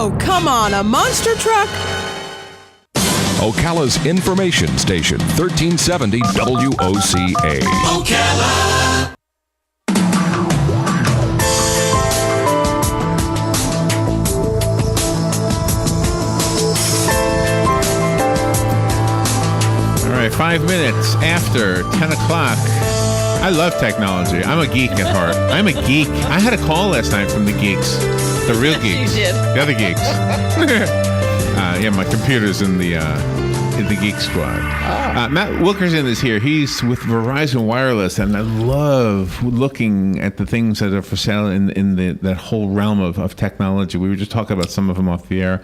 Oh, come on, a monster truck? Ocala's information station, 1370 WOCA. Ocala. All right, 5 minutes after 10 o'clock. I love technology. I'm a geek at heart. I'm a geek. I had a call last night from the geeks. The real geeks. You did. The other geeks. Yeah, my computer's in the Geek Squad. Matt Wilkerson is here. He's with Verizon Wireless, and I love looking at the things that are for sale in that whole realm of technology. We were just talking about some of them off the air.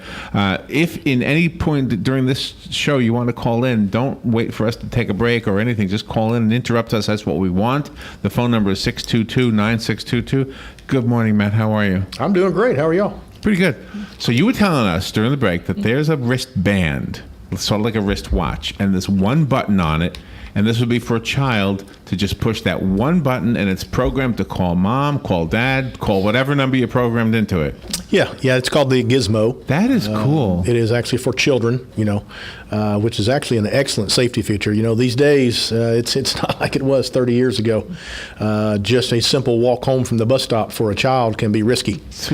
If in any point during this show you want to call in, don't wait for us to take a break or anything. Just call in and interrupt us. That's what we want. The phone number is 622-9622. Good morning, Matt. How are you? I'm doing great. How are y'all? Pretty good. So you were telling us during the break that there's a wristband, sort of like a wristwatch, and there's one button on it, and this would be for a child to just push that one button, and it's programmed to call mom, call dad, call whatever number you programmed into it. Yeah, it's called the Gizmo. That is cool. It is actually for children, which is actually an excellent safety feature. These days, it's not like it was 30 years ago. Just a simple walk home from the bus stop for a child can be risky. It's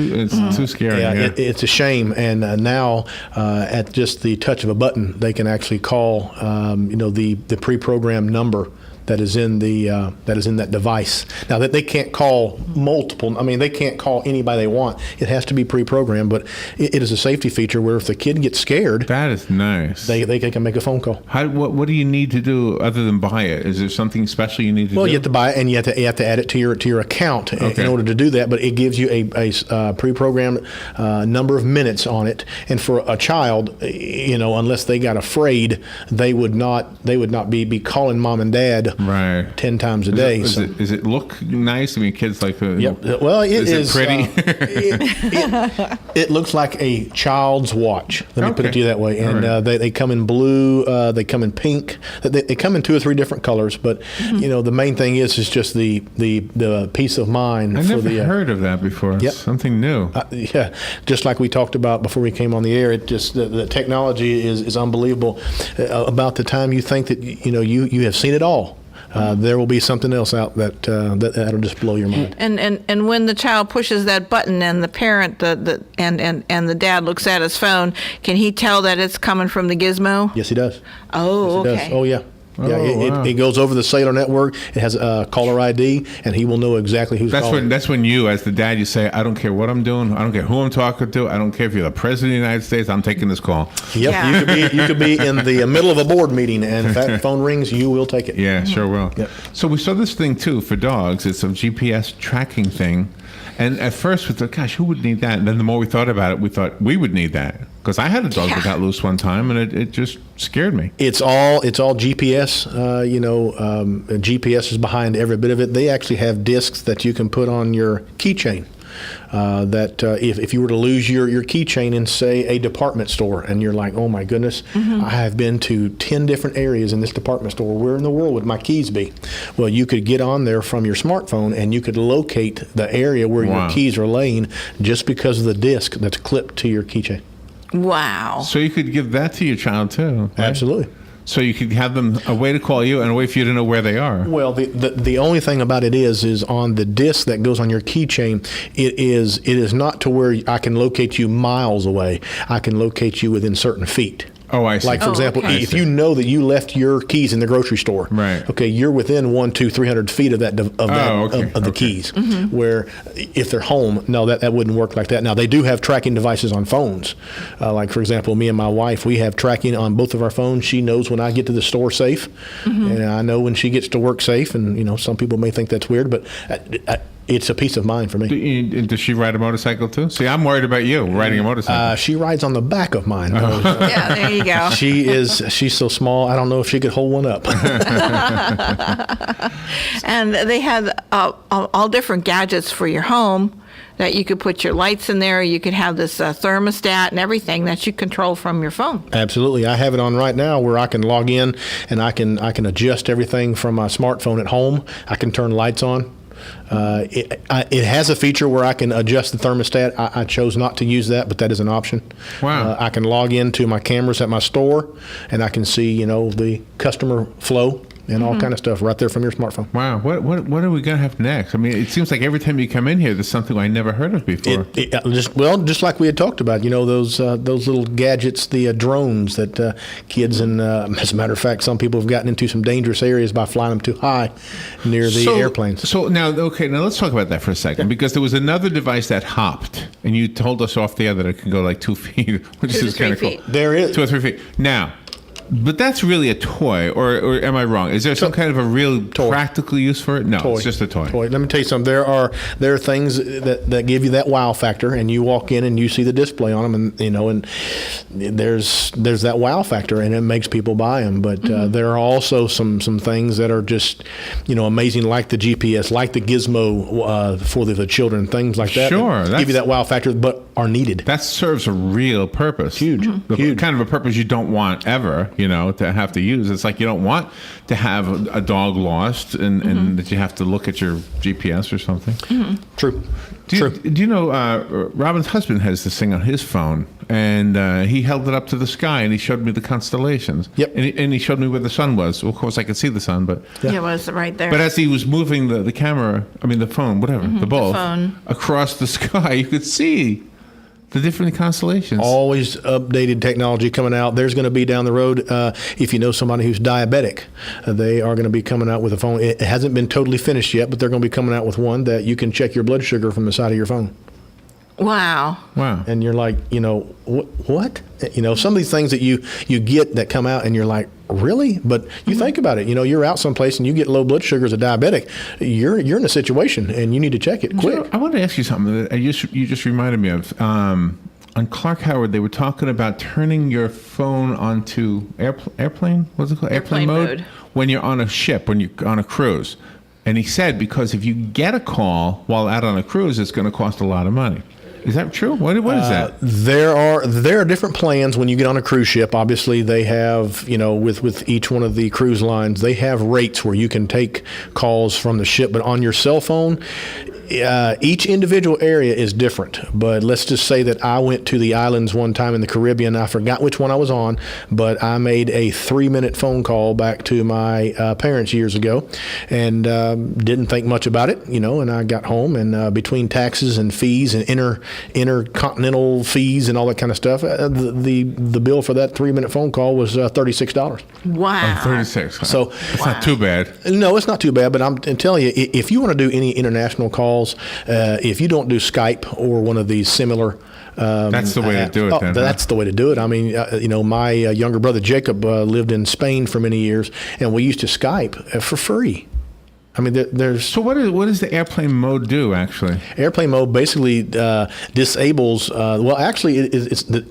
too scary. Yeah, it's a shame. And now, at just the touch of a button, they can actually call, the pre-programmed number that is in that device. Now that they can't call multiple. I mean, they can't call anybody they want. It has to be pre-programmed. But it is a safety feature where if the kid gets scared, that is nice. They can make a phone call. What do you need to do other than buy it? Is there something special you need to do? Well, you have to buy it, and you have to add it to your account in order to do that. But it gives you a pre-programmed number of minutes on it. And for a child, unless they got afraid, they would not be calling mom and dad. Right. 10 times a day. Does it look nice? I mean, kids like the... Yep. Well, is it pretty? It looks like a child's watch. Let me put it to you that way. And right. They come in blue. They come in pink. They come in 2 or 3 different colors. But, the main thing is just the peace of mind. I've never heard of that before. It's something new. Yeah. Just like we talked about before we came on the air, it just the technology is unbelievable. About the time you think that, you have seen it all. There will be something else out that'll just blow your mind. And when the child pushes that button and the parent and the dad looks at his phone, can he tell that it's coming from the Gizmo? Yes, he does. Oh, yes, he okay. does. Oh, yeah. Wow. It goes over the cellular network. It has a caller ID, and he will know exactly who's calling. That's when you, as the dad, you say, I don't care what I'm doing. I don't care who I'm talking to. I don't care if you're the president of the United States. I'm taking this call. Yep. Yeah. You could be in the middle of a board meeting, and if that phone rings, you will take it. Yeah, sure will. Yep. So we saw this thing, too, for dogs. It's a GPS tracking thing. And at first we thought, gosh, who would need that? And then the more we thought about it, we thought we would need that. Because I had a dog that got loose one time, and it just scared me. It's all GPS. GPS is behind every bit of it. They actually have discs that you can put on your keychain. If you were to lose your keychain in, say, a department store, and you're like, oh my goodness, I have been to 10 different areas in this department store. Where in the world would my keys be? Well, you could get on there from your smartphone, and you could locate the area where your keys are laying just because of the disc that's clipped to your keychain. Wow. So you could give that to your child, too. Right? Absolutely. So you could have them a way to call you and a way for you to know where they are. Well, the only thing about it is on the disc that goes on your keychain, it is not to where I can locate you miles away. I can locate you within certain feet. Oh, I see. Like, for example, if you know that you left your keys in the grocery store, right? Okay, you're within 300 feet of the keys. Where if they're home, no, that wouldn't work like that. Now, they do have tracking devices on phones. Like, for example, me and my wife, we have tracking on both of our phones. She knows when I get to the store safe, and I know when she gets to work safe. And, some people may think that's weird, but it's a peace of mind for me. Does she ride a motorcycle too? See, I'm worried about you riding a motorcycle. She rides on the back of mine. Yeah, there you go. She's so small, I don't know if she could hold one up. And they had all different gadgets for your home that you could put your lights in there. You could have this thermostat and everything that you control from your phone. Absolutely. I have it on right now where I can log in and I can adjust everything from my smartphone at home. I can turn lights on. It has a feature where I can adjust the thermostat. I chose not to use that, but that is an option. Wow. I can log into my cameras at my store, and I can see, the customer flow and all kind of stuff right there from your smartphone. Wow. What are we going to have next? I mean, it seems like every time you come in here, there's something I never heard of before. Just like we had talked about, those little gadgets, the drones that kids and, as a matter of fact, some people have gotten into some dangerous areas by flying them too high near the airplanes. So now let's talk about that for a second, because there was another device that hopped, and you told us off the air that it can go like 2 feet, which 2 to is kind of 3 cool. feet. There is 2 or 3 feet. Now, but that's really a toy, or am I wrong? Is there some kind of a real practical use for it? No, it's just a toy. Let me tell you something. There are things that give you that wow factor, and you walk in and you see the display on them, and there's that wow factor, and it makes people buy them. But there are also some things that are just amazing, like the GPS, like the gizmo for the children, things like that. Sure, that give you that wow factor, but are needed. That serves a real purpose. Huge. Huge. Kind of a purpose you don't want ever. To have to use. It's like you don't want to have a dog lost and that you have to look at your GPS or something. True. Do you know, Robin's husband has this thing on his phone, and he held it up to the sky, and he showed me the constellations. Yep. And he showed me where the sun was. Well, of course, I could see the sun, but... Yeah, it was right there. But as he was moving the camera, the phone, whatever, the bulb, phone. across the sky, you could see the different constellations. Always updated technology coming out. There's going to be down the road, if you know somebody who's diabetic, they are going to be coming out with a phone. It hasn't been totally finished yet, but they're going to be coming out with one that you can check your blood sugar from the side of your phone. Wow. And you're like, what? Some of these things that you get that come out and you're like, really? But you think about it, you're out someplace and you get low blood sugar as a diabetic, you're in a situation and you need to check it quick. I want to ask you something that you just reminded me of. On Clark Howard, they were talking about turning your phone onto airplane? What's it called? Airplane mode. When you're on a ship, when you're on a cruise. And he said, because if you get a call while out on a cruise, it's going to cost a lot of money. Is that true? What is that? There are different plans when you get on a cruise ship. Obviously, they have, with each one of the cruise lines, they have rates where you can take calls from the ship. But on your cell phone, each individual area is different. But let's just say that I went to the islands one time in the Caribbean. I forgot which one I was on, but I made a 3-minute phone call back to my parents years ago and didn't think much about it, and I got home, and between taxes and fees and intercontinental fees and all that kind of stuff, the bill for that 3-minute phone call was $36. Wow. 36. So it's not too bad. No, it's not too bad, but I'm telling you, if you want to do any international calls, if you don't do Skype or one of these similar that's the way to do it then. That's the way to do it. I mean, my younger brother Jacob lived in Spain for many years, and we used to Skype for free. I mean, there's... So what does the airplane mode do, actually? Airplane mode basically disables... it's the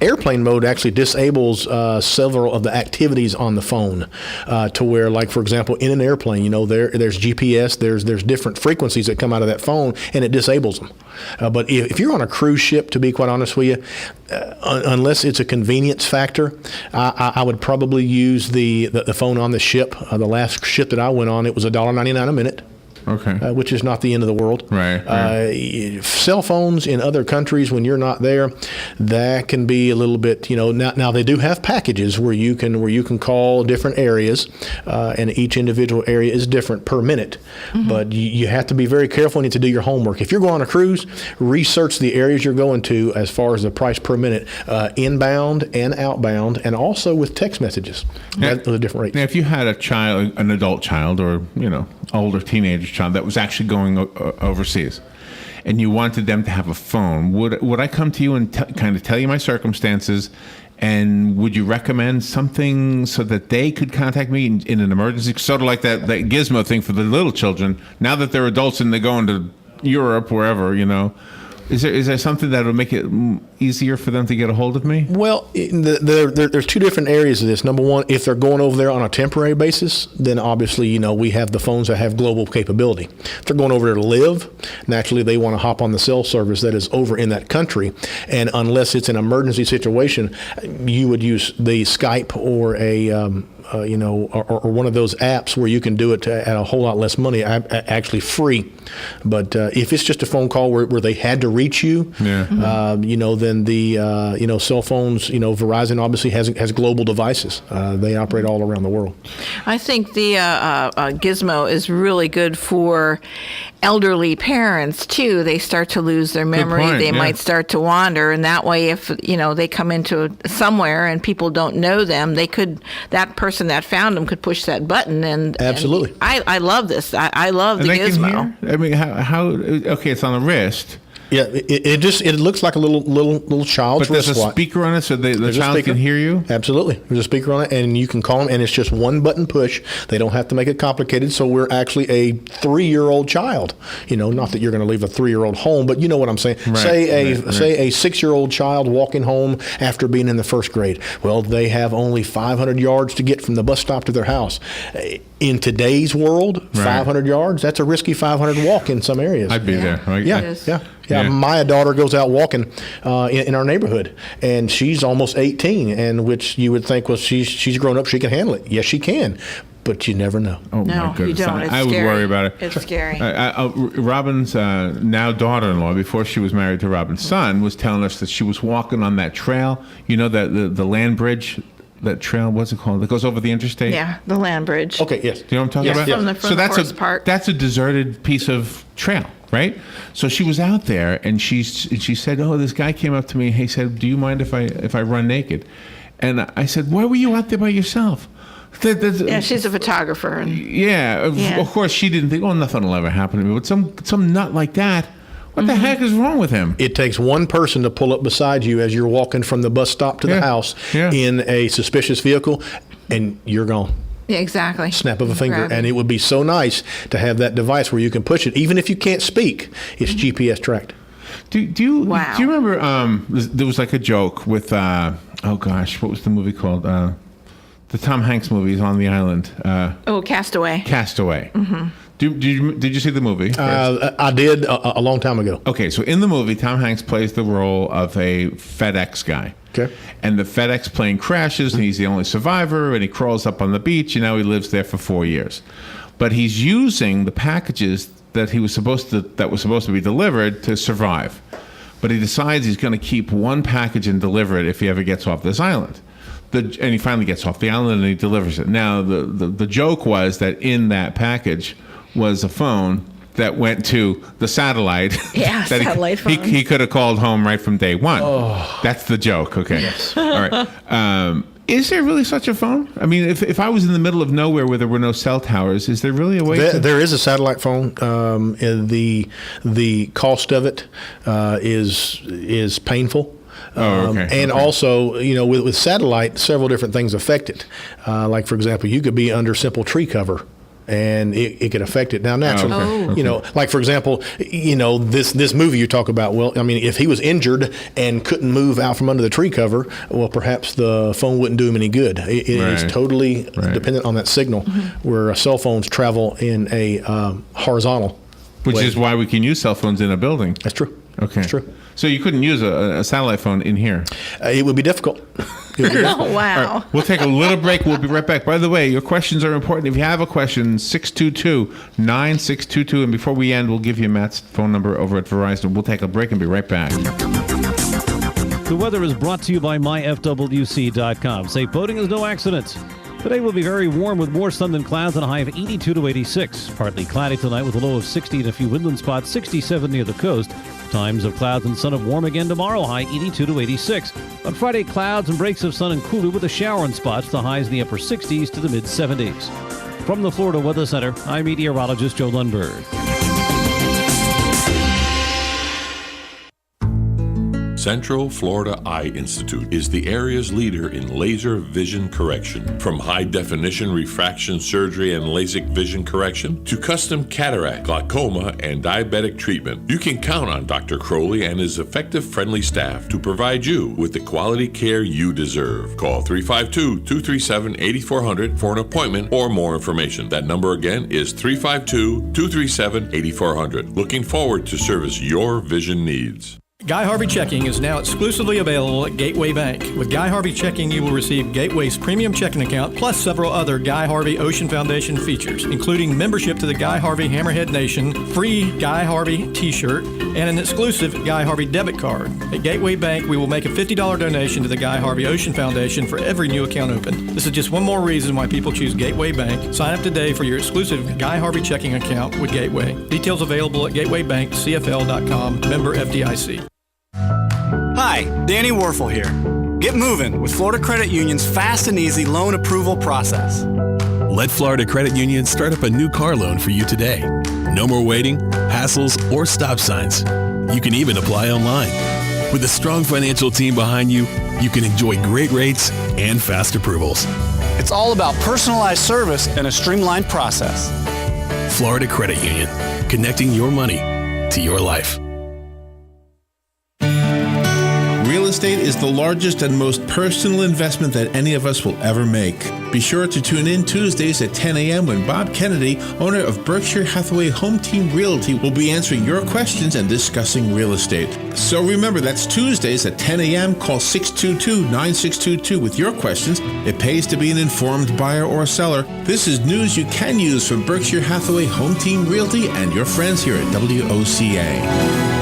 airplane mode actually disables several of the activities on the phone to where, like, for example, in an airplane, there's GPS, there's different frequencies that come out of that phone, and it disables them. But if you're on a cruise ship, to be quite honest with you, unless it's a convenience factor, I would probably use the phone on the ship. The last ship that I went on, it was $1.99 a minute. Okay. Which is not the end of the world. Right. Cell phones in other countries, when you're not there, that can be a little bit, now they do have packages where you can call different areas, and each individual area is different per minute. But you have to be very careful and you have to do your homework. If you're going on a cruise, research the areas you're going to as far as the price per minute, inbound and outbound, and also with text messages. Those are different rates. Now, if you had a child, an adult child, or older teenager child that was actually going overseas, and you wanted them to have a phone, would I come to you and kind of tell you my circumstances, and would you recommend something so that they could contact me in an emergency, sort of like that gizmo thing for the little children? Now that they're adults and they're going to Europe, wherever, Is there something that would make it easier for them to get a hold of me? Well, there's two different areas of this. Number one, if they're going over there on a temporary basis, then obviously, we have the phones that have global capability. If they're going over there to live, naturally they want to hop on the cell service that is over in that country. And unless it's an emergency situation, you would use the Skype or or one of those apps where you can do it at a whole lot less money, actually free. But if it's just a phone call where they had to reach you, then the cell phones, Verizon obviously has global devices. They operate all around the world. I think the gizmo is really good for elderly parents too. They start to lose their memory. They might start to wander, and that way, if they come into somewhere and people don't know them, that person that found them could push that button. And absolutely, and I love this. I love the gizmo. I mean, how? Okay, it's on the wrist. Yeah, it looks like a little child's wristwatch. But there's a watch. Speaker on it, so the child can hear you? Absolutely. There's a speaker on it, and you can call them, and it's just one button push. They don't have to make it complicated, so we're actually a 3-year-old child. Not that you're going to leave a 3-year-old home, but you know what I'm saying. Right, say a 6-year-old child walking home after being in the first grade. Well, they have only 500 yards to get from the bus stop to their house. In today's world, 500 yards, that's a risky 500 walk in some areas. I'd be there. Right? Yeah, my daughter goes out walking in our neighborhood, and she's almost 18, and which you would think, well, she's grown up, she can handle it. Yes, she can, but you never know. Oh, no, my goodness. you don't. It's I would scary. worry about it. It's scary. Robin's now daughter-in-law, before she was married to Robin's son, was telling us that she was walking on that trail, the land bridge. That trail, what's it called? That goes over the interstate? Yeah, the land bridge. Okay, yes. Do you know what I'm talking about? From the Forest Park. That's a deserted piece of trail, right? So she was out there, and she said, "Oh, this guy came up to me. He said, 'Do you mind if I run naked?'" And I said, "Why were you out there by yourself?" Yeah, she's a photographer. Of course, she didn't think, "Oh, nothing will ever happen to me." But some nut like that. What the heck is wrong with him? It takes one person to pull up beside you as you're walking from the bus stop to the house in a suspicious vehicle, and you're gone. Yeah, exactly. Snap of a finger. And it would be so nice to have that device where you can push it. Even if you can't speak, it's GPS tracked. Do you remember, there was like a joke with, what was the movie called? The Tom Hanks movie is on the island. Castaway. Castaway. Mm-hmm. Did you see the movie? I did a long time ago. Okay, so in the movie, Tom Hanks plays the role of a FedEx guy. Okay. And the FedEx plane crashes, and he's the only survivor, and he crawls up on the beach, and now he lives there for 4 years. But he's using the packages that was supposed to be delivered to survive. But he decides he's going to keep one package and deliver it if he ever gets off this island. And he finally gets off the island and he delivers it. Now, the joke was that in that package was a phone that went to the satellite. Yeah, that satellite phone. He could have called home right from day one. Oh. That's the joke. Okay. Yes. All right. Is there really such a phone? I mean, if I was in the middle of nowhere where there were no cell towers, is there really a way There is a satellite phone. The cost of it is painful. And also, with satellite, several different things affect it. Like, for example, you could be under simple tree cover, and it could affect it. Now, naturally, like, for example, this movie you talk about, well, I mean, if he was injured and couldn't move out from under the tree cover, well, perhaps the phone wouldn't do him any good. It is totally dependent on that signal, where cell phones travel in a horizontal Which way. is why we can use cell phones in a building. That's true. Okay. That's true. So you couldn't use a satellite phone in here? It would be difficult. Oh, wow. All right, we'll take a little break. We'll be right back. By the way, your questions are important. If you have a question, 622-9622. And before we end, we'll give you Matt's phone number over at Verizon. We'll take a break and be right back. The weather is brought to you by myfwc.com. Safe boating is no accident. Today will be very warm with more sun than clouds and a high of 82 to 86. Partly cloudy tonight with a low of 60 and a few woodland spots, 67 near the coast. Times of clouds and sun of warm again tomorrow, high 82 to 86. On Friday, clouds and breaks of sun and cooler with a shower in spots, the highs in the upper 60s to the mid 70s. From the Florida Weather Center, I'm meteorologist Joe Lundberg. Central Florida Eye Institute is the area's leader in laser vision correction. From high-definition refraction surgery and LASIK vision correction to custom cataract, glaucoma, and diabetic treatment, you can count on Dr. Crowley and his effective, friendly staff to provide you with the quality care you deserve. Call 352-237-8400 for an appointment or more information. That number again is 352-237-8400. Looking forward to service your vision needs. Guy Harvey Checking is now exclusively available at Gateway Bank. With Guy Harvey Checking, you will receive Gateway's premium checking account plus several other Guy Harvey Ocean Foundation features, including membership to the Guy Harvey Hammerhead Nation, free Guy Harvey t-shirt, and an exclusive Guy Harvey debit card. At Gateway Bank, we will make a $50 donation to the Guy Harvey Ocean Foundation for every new account opened. This is just one more reason why people choose Gateway Bank. Sign up today for your exclusive Guy Harvey checking account with Gateway. Details available at gatewaybankcfl.com, member FDIC. Hi, Danny Warfel here. Get moving with Florida Credit Union's fast and easy loan approval process. Let Florida Credit Union start up a new car loan for you today. No more waiting, hassles, or stop signs. You can even apply online. With a strong financial team behind you, you can enjoy great rates and fast approvals. It's all about personalized service and a streamlined process. Florida Credit Union, connecting your money to your life. Real estate is the largest and most personal investment that any of us will ever make. Be sure to tune in Tuesdays at 10 a.m. when Bob Kennedy, owner of Berkshire Hathaway Home Team Realty, will be answering your questions and discussing real estate. So remember, that's Tuesdays at 10 a.m. Call 622-9622 with your questions. It pays to be an informed buyer or seller. This is news you can use from Berkshire Hathaway Home Team Realty and your friends here at WOCA.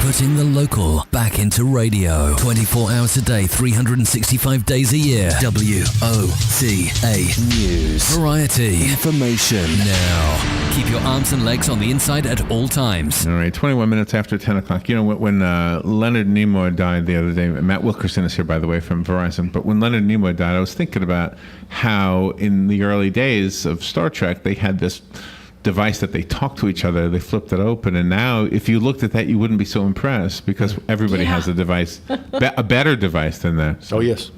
Putting the local back into radio. 24 hours a day, 365 days a year. WOCA News. Variety. Information. Now. Keep your arms and legs on the inside at all times. All right, 21 minutes after 10 o'clock. You know, when Leonard Nimoy died the other day, Matt Wilkerson is here, by the way, from Verizon. But when Leonard Nimoy died, I was thinking about how in the early days of Star Trek, they had this device that they talked to each other. They flipped it open, and now if you looked at that, you wouldn't be so impressed because everybody has a device, a better device than that. So. Oh yes,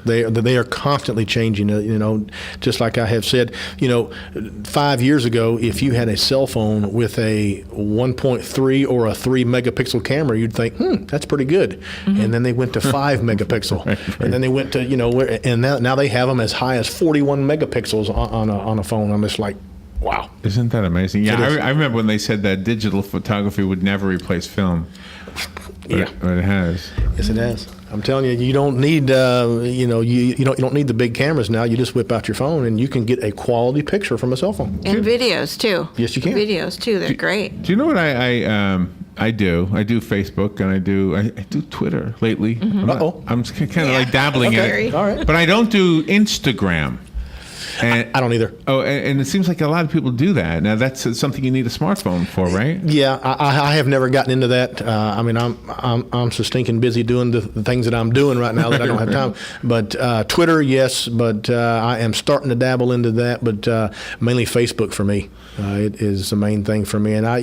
they are constantly changing. You know, just like I have said. You know, 5 years ago, if you had a cell phone with a 1.3 or a 3 megapixel camera, you'd think, that's pretty good. Mm-hmm. And then they went to 5 megapixel, right. And then they went to and now they have them as high as 41 megapixels on a phone. I'm just like, wow. Isn't that amazing? Yeah, I remember when they said that digital photography would never replace film. But it has. Yes, it has. I'm telling you, you don't need you don't need the big cameras now. You just whip out your phone and you can get a quality picture from a cell phone. And videos too. Yes, you can. Videos too. They're great. Do you know what I do? I do Facebook and I do Twitter lately. Mm-hmm. I'm kind of like dabbling in it. All right. But I don't do Instagram. And I don't either. Oh, and it seems like a lot of people do that. Now, that's something you need a smartphone for, right? Yeah, I have never gotten into that. I mean, I'm so stinking busy doing the things that I'm doing right now that I don't have time. But Twitter, yes, but I am starting to dabble into that, but mainly Facebook for me. It is the main thing for me. And I,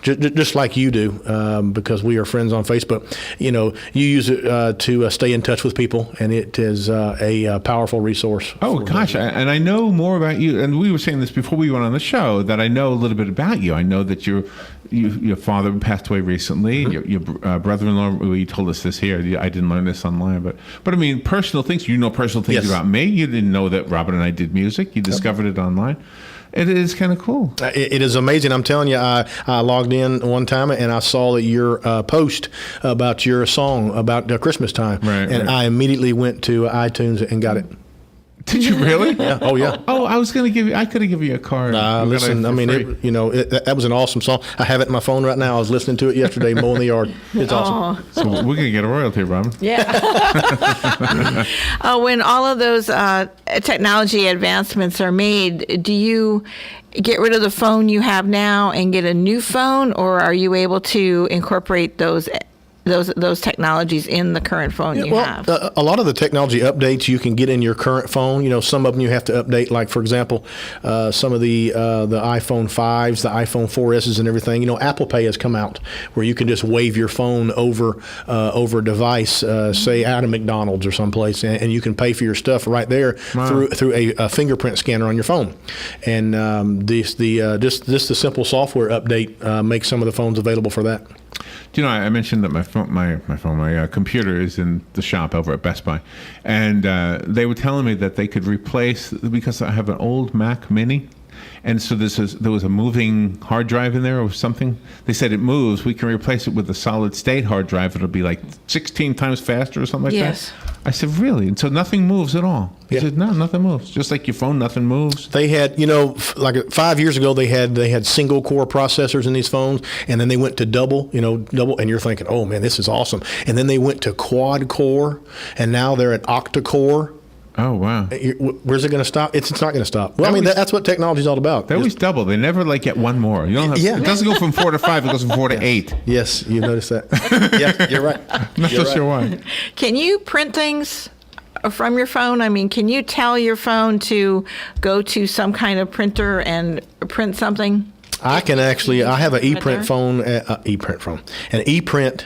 just like you do, because we are friends on Facebook, you use it to stay in touch with people, and it is a powerful resource. Oh, gosh. And I know more about you. And we were saying this before we went on the show, that I know a little bit about you. I know that your father passed away recently. Mm-hmm. Your brother-in-law, you told us this here. I didn't learn this online. But I mean, personal things. You know personal things about me. You didn't know that Robin and I did music. You discovered it online. It is kind of cool. It is amazing. I'm telling you, I logged in one time and I saw that your post about your song about Christmas time. Right, and I immediately went to iTunes and got it. Did you really? Yeah. Oh, yeah. Oh, I was going to give you. I could have given you a card. Listen, I mean, that was an awesome song. I have it in my phone right now. I was listening to it yesterday, mowing the yard. It's awesome. So we're going to get a royalty, Robin. Yeah. When all of those technology advancements are made, do you get rid of the phone you have now and get a new phone, or are you able to incorporate those technologies in the current phone you have? A lot of the technology updates you can get in your current phone. Some of them you have to update. Like, for example, some of the iPhone 5s, the iPhone 4Ss and everything. Apple Pay has come out where you can just wave your phone over a device, say out of McDonald's or someplace, and you can pay for your stuff right there through a fingerprint scanner on your phone. And just the simple software update makes some of the phones available for that. Do you know, I mentioned that my computer is in the shop over at Best Buy, and they were telling me that they could replace, because I have an old Mac Mini, And so there was a moving hard drive in there or something. They said it moves. We can replace it with a solid state hard drive. It'll be like 16 times faster or something like Yes. that. I said, really? And so nothing moves at all? He said, no, nothing moves. Just like your phone, nothing moves. They had, like 5 years ago, they had single core processors in these phones, and then they went to double, and you're thinking, oh man, this is awesome. And then they went to quad core, and now they're at octa core. Oh, wow. Where's it going to stop? It's not going to stop. Well, that's what technology is all about. They always double. They never get one more. You don't have. Yeah. It doesn't go from 4 to 5. It goes from 4 to 8. Yes, you noticed that. Yeah, you're right. Not so sure why. Can you print things from your phone? I mean, can you tell your phone to go to some kind of printer and print something? I can actually. I have an ePrint phone. An ePrint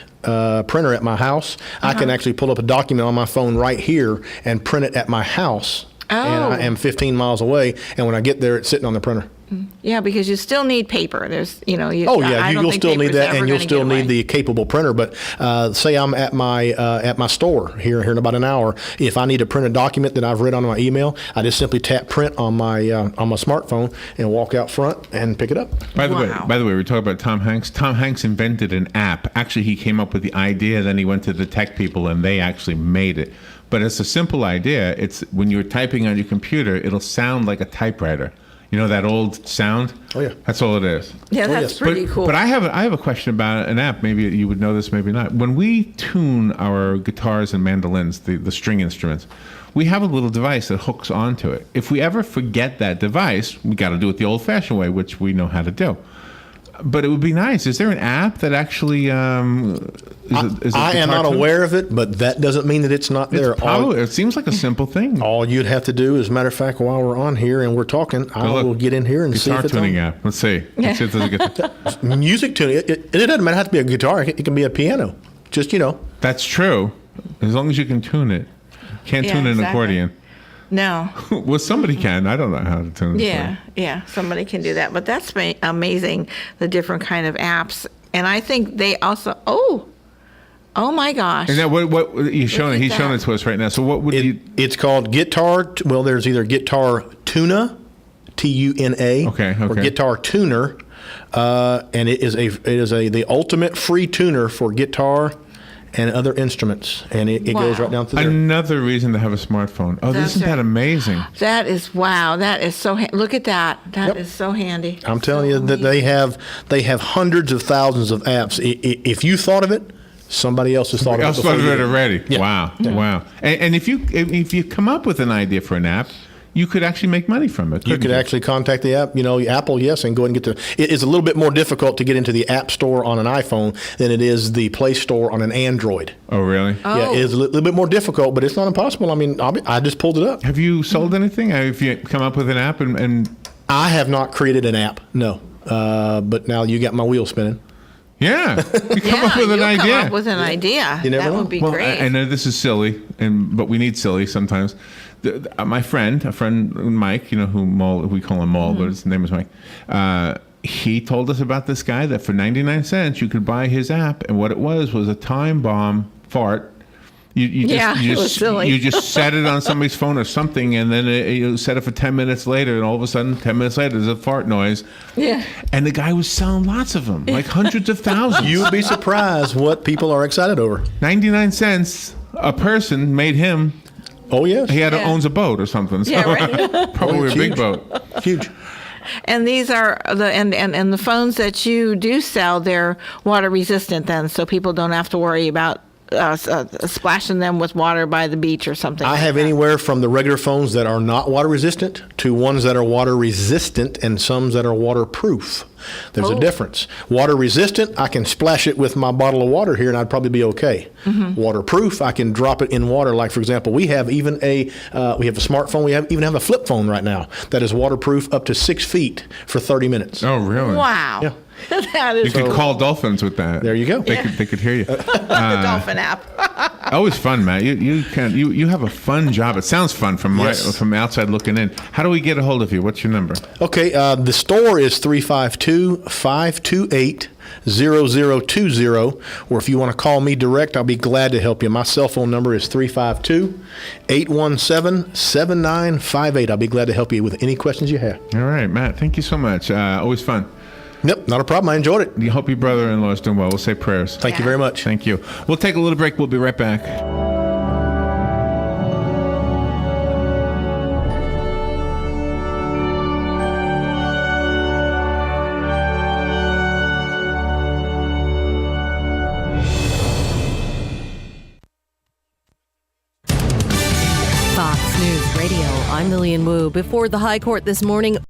printer at my house. I can actually pull up a document on my phone right here and print it at my house. And I am 15 miles away, and when I get there, it's sitting on the printer. Yeah, because you still need paper. There's, you'll still need that, and you'll still need the capable printer. But say I'm at my store here in about an hour. If I need to print a document that I've read on my email, I just simply tap print on my smartphone and walk out front and pick it up. By the way, we're talking about Tom Hanks. Tom Hanks invented an app. Actually, he came up with the idea. Then he went to the tech people, and they actually made it. But it's a simple idea. It's when you're typing on your computer, it'll sound like a typewriter. You know that old sound? Oh, yeah. That's all it is. Yeah, that's pretty cool. But I have a question about an app. Maybe you would know this, maybe not. When we tune our guitars and mandolins, the string instruments, we have a little device that hooks onto it. If we ever forget that device, we got to do it the old-fashioned way, which we know how to do. But it would be nice. Is there an app that actually I am not aware of it, but that doesn't mean that it's not there. It seems like a simple thing. All you'd have to do, as a matter of fact, while we're on here and we're talking, I will get in here and see if it's guitar tuning app. Let's see. Let's see if there's a guitar. Music tuning. It doesn't have to be a guitar. It can be a piano. Just, That's true. As long as you can tune it. Can't tune an accordion. No. Well, somebody can. I don't know how to tune it. Yeah, somebody can do that. But that's amazing, the different kind of apps. And I think they also, oh my gosh. And now what he's showing it to us right now. So what would it's called Guitar, there's either Guitar Tuna, Tuna, or Guitar Tuner. And it is the ultimate free tuner for guitar and other instruments, and it goes right down through there. Another reason to have a smartphone. Oh, isn't that amazing? That is wow. That is so. Look at that. That is so handy. I'm telling you that they have hundreds of thousands of apps. If you thought of it, somebody else has thought of it. Somebody else thought of it already. Yeah. Wow, yeah. Wow. And if you come up with an idea for an app, you could actually make money from it. You could actually contact the app, Apple, yes, and go ahead and get it is a little bit more difficult to get into the App Store on an iPhone than it is the Play Store on an Android. Oh, really? Yeah, it is a little bit more difficult, but it's not impossible. I mean, I just pulled it up. Have you sold anything? Have you come up with an app? And I have not created an app, no. But now you got my wheel spinning. Yeah, you come up with an idea. Come up with an idea. That would be great. I know this is silly, but we need silly sometimes. My friend Mike, who we call him Maul, but his name is Mike. He told us about this guy that for 99 cents you could buy his app, and what it was a time bomb fart. You just set it on somebody's phone or something, and then you set it for 10 minutes later, and all of a sudden, 10 minutes later, there's a fart noise. Yeah. And the guy was selling lots of them, like hundreds of thousands. You would be surprised what people are excited over. 99 cents a person made him. Oh, yes. He owns a boat or something. So right. Probably a big boat. Huge. And these are the phones that you do sell, they're water resistant then, so people don't have to worry about splashing them with water by the beach or something. I have anywhere from the regular phones that are not water resistant to ones that are water resistant and some that are waterproof. There's a difference. Water resistant, I can splash it with my bottle of water here and I'd probably be okay. Mm-hmm. Waterproof, I can drop it in water. Like, for example, we have even we have a smartphone, we even have a flip phone right now that is waterproof up to 6 feet for 30 minutes. Oh, really? Wow. Yeah. That is You could call dolphins with that. There you go. They could hear you. the dolphin app. Always fun, Matt. You have a fun job. It sounds fun from from outside looking in. How do we get a hold of you? What's your number? Okay, the store is 352-528-0020, or if you want to call me direct, I'll be glad to help you. My cell phone number is 352-817-7958. I'll be glad to help you with any questions you have. All right, Matt. Thank you so much. Always fun. Yep, not a problem. I enjoyed it. You hope your brother-in-law is doing well. We'll say prayers. Thank you very much. Thank you. We'll take a little break. We'll be right back. Fox News Radio, I'm Lillian Wu. Before the High Court this morning,